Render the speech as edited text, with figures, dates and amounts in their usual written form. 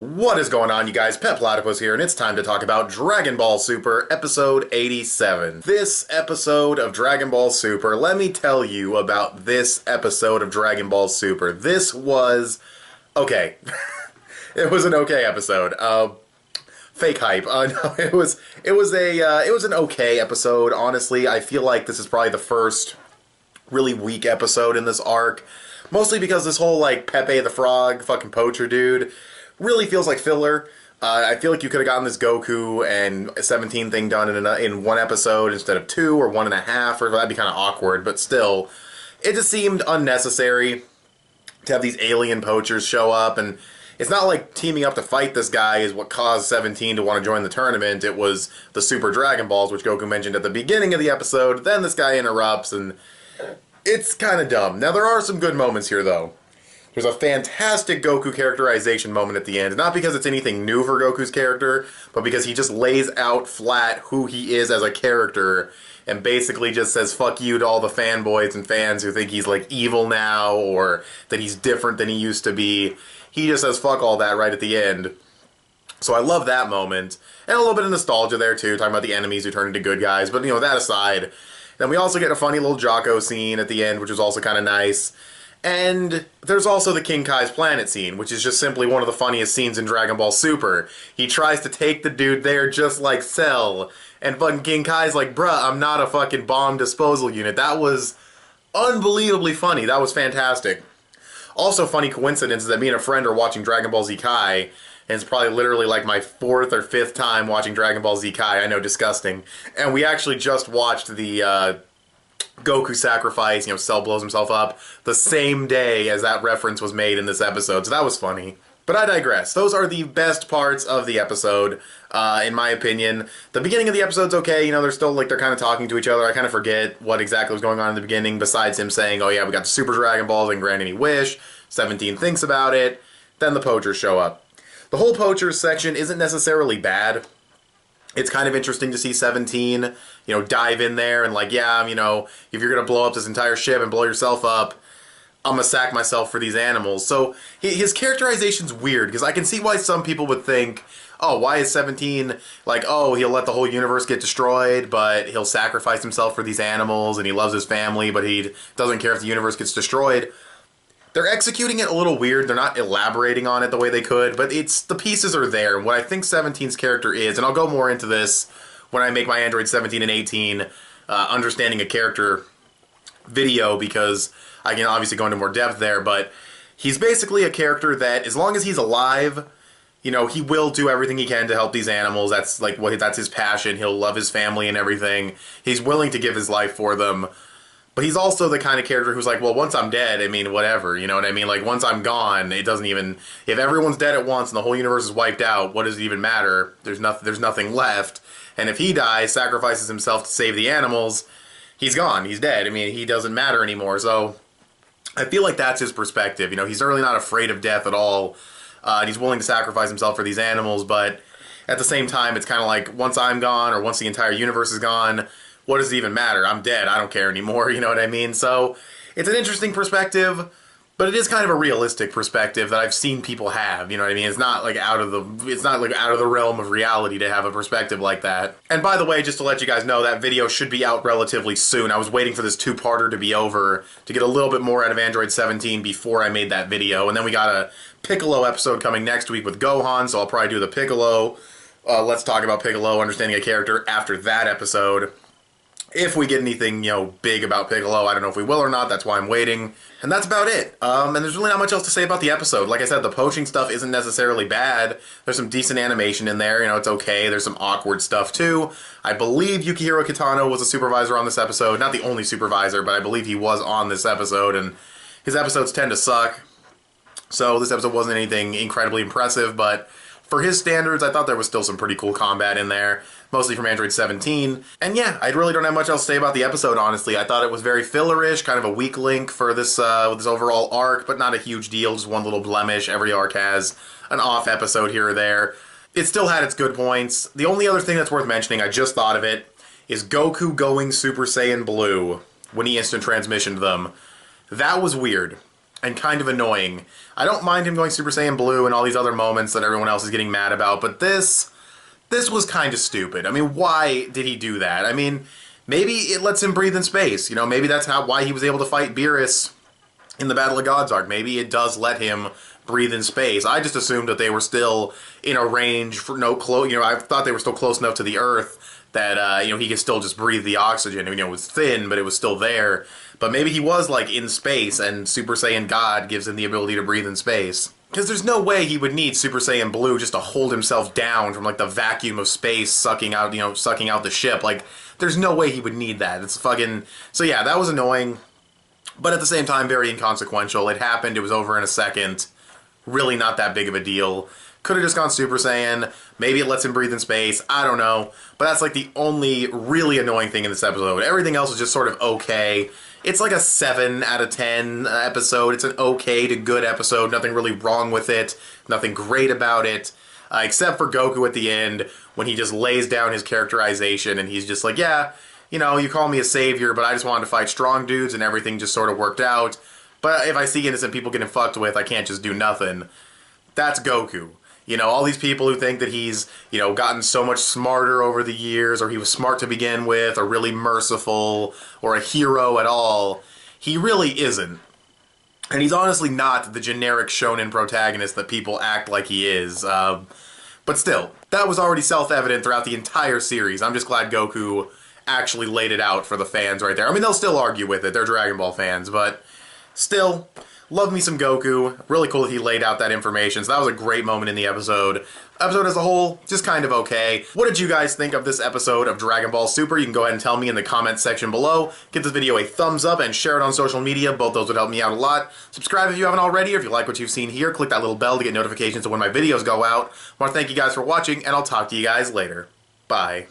What is going on, you guys? Pep Platypus here, and it's time to talk about Dragon Ball Super Episode 87. This episode of Dragon Ball Super, let me tell you about this episode of Dragon Ball Super. This was okay. It was an okay episode. Fake hype. No, it was an okay episode. Honestly, I feel like this is probably the first really weak episode in this arc, mostly because this whole like Pepe the Frog, fucking poacher dude, really feels like filler. I feel like you could have gotten this Goku and 17 thing done in one episode instead of two or 1.5, or that'd be kind of awkward. But still, it just seemed unnecessary to have these alien poachers show up, and it's not like teaming up to fight this guy is what caused 17 to want to join the tournament. It was the Super Dragon Balls, which Goku mentioned at the beginning of the episode. Then this guy interrupts, and it's kind of dumb. Now, there are some good moments here, though. There's a fantastic Goku characterization moment at the end, not because it's anything new for Goku's character, but because he just lays out flat who he is as a character, and basically just says fuck you to all the fanboys and fans who think he's like evil now, or that he's different than he used to be. He just says fuck all that right at the end. So I love that moment. And a little bit of nostalgia there too, talking about the enemies who turn into good guys, but that aside. Then we also get a funny little Jocko scene at the end, which is also kind of nice. And there's also the King Kai's planet scene, which is just simply one of the funniest scenes in Dragon Ball Super. He tries to take the dude there just like Cell, and fucking King Kai's like, bruh, I'm not a fucking bomb disposal unit. That was unbelievably funny. That was fantastic. Also funny coincidence is that me and a friend are watching Dragon Ball Z Kai, and it's probably literally like my 4th or 5th time watching Dragon Ball Z Kai. I know, disgusting. And we actually just watched the Goku sacrifice, Cell blows himself up the same day as that reference was made in this episode, so that was funny. But I digress. Those are the best parts of the episode, in my opinion. The beginning of the episode's okay, they're still, they're kind of talking to each other. I kind of forget what exactly was going on in the beginning, besides him saying, oh yeah, we got the Super Dragon Balls and grant any wish. 17 thinks about it. Then the poachers show up. The whole poachers section isn't necessarily bad. It's kind of interesting to see 17, dive in there and yeah, if you're going to blow up this entire ship and blow yourself up, I'm going to sack myself for these animals. So his characterization's weird, because I can see why some people would think, oh, why is 17 he'll let the whole universe get destroyed, but he'll sacrifice himself for these animals, and he loves his family, but he doesn't care if the universe gets destroyed. They're executing it a little weird. They're not elaborating on it the way they could, but the pieces are there. And what I think 17's character is, and I'll go more into this when I make my Android 17 and 18 understanding a character video, because I can obviously go into more depth there, but he's basically a character that, as long as he's alive, he will do everything he can to help these animals. That's that's his passion. He'll love his family and everything. He's willing to give his life for them. But he's also the kind of character who's well, once I'm dead, whatever, you know what I mean? Once I'm gone, it doesn't even... If everyone's dead at once and the whole universe is wiped out, what does it even matter? There's nothing left. And if he dies, sacrifices himself to save the animals, he's gone. He's dead. He doesn't matter anymore. So I feel like that's his perspective. He's really not afraid of death at all. And he's willing to sacrifice himself for these animals, but at the same time, it's kind of once I'm gone, or once the entire universe is gone, what does it even matter? I'm dead. I don't care anymore. You know what I mean? So it's an interesting perspective, but it is kind of a realistic perspective that I've seen people have. You know what I mean? It's not out of the realm of reality to have a perspective like that. And by the way, just to let you guys know, that video should be out relatively soon. I was waiting for this 2-parter to be over to get a little bit more out of Android 17 before I made that video. And then we got a Piccolo episode coming next week with Gohan, so I'll probably do the Piccolo. Let's talk about Piccolo, understanding a character, after that episode. If we get anything, big about Piccolo, I don't know if we will or not. That's why I'm waiting. And that's about it. And there's really not much else to say about the episode. Like I said, the poaching stuff isn't necessarily bad. There's some decent animation in there. It's okay. There's some awkward stuff, too. I believe Yukihiro Kitano was a supervisor on this episode. Not the only supervisor, but I believe he was on this episode. And his episodes tend to suck. So this episode wasn't anything incredibly impressive, but for his standards, I thought there was still some pretty cool combat in there, mostly from Android 17. And yeah, I really don't have much else to say about the episode, honestly. I thought it was very fillerish, kind of a weak link for this overall arc, but not a huge deal, just one little blemish. Every arc has an off episode here or there. It still had its good points. The only other thing that's worth mentioning, I just thought of it, is Goku going Super Saiyan Blue when he instant transmissioned them. That was weird. and kind of annoying. I don't mind him going Super Saiyan Blue and all these other moments that everyone else is getting mad about, but this was kind of stupid. I mean, why did he do that? I mean, maybe it lets him breathe in space. You know, maybe that's why he was able to fight Beerus in the Battle of Gods arc. Maybe it does let him breathe in space. I just assumed that they were still in a range for I thought they were still close enough to the Earth that, he could still just breathe the oxygen. It was thin, but it was still there. But maybe he was, like, in space, and Super Saiyan God gives him the ability to breathe in space. Because there's no way he would need Super Saiyan Blue just to hold himself down from, like, the vacuum of space sucking out the ship. Like, there's no way he would need that. It's fucking... So yeah, that was annoying. But at the same time, very inconsequential. It happened, it was over in a second. Really not that big of a deal. Could have just gone Super Saiyan. Maybe it lets him breathe in space. I don't know. But that's, like, the only really annoying thing in this episode. Everything else is just sort of okay. It's like a 7 out of 10 episode. It's an okay to good episode. Nothing really wrong with it. Nothing great about it. Except for Goku at the end, when he just lays down his characterization and he's just like, yeah, you call me a savior, but I just wanted to fight strong dudes and everything just sort of worked out. But if I see innocent people getting fucked with, I can't just do nothing. That's Goku. All these people who think that he's, gotten so much smarter over the years, or he was smart to begin with, or really merciful, or a hero at all, he really isn't. And he's honestly not the generic shonen protagonist that people act like he is. But still, that was already self-evident throughout the entire series. I'm just glad Goku actually laid it out for the fans right there. I mean, they'll still argue with it. They're Dragon Ball fans, but still... Love me some Goku. Really cool that he laid out that information. So that was a great moment in the episode. Episode as a whole, just kind of okay. What did you guys think of this episode of Dragon Ball Super? You can go ahead and tell me in the comments section below. Give this video a thumbs up and share it on social media. Both those would help me out a lot. Subscribe if you haven't already, or if you like what you've seen here, click that little bell to get notifications of when my videos go out. I want to thank you guys for watching, and I'll talk to you guys later. Bye.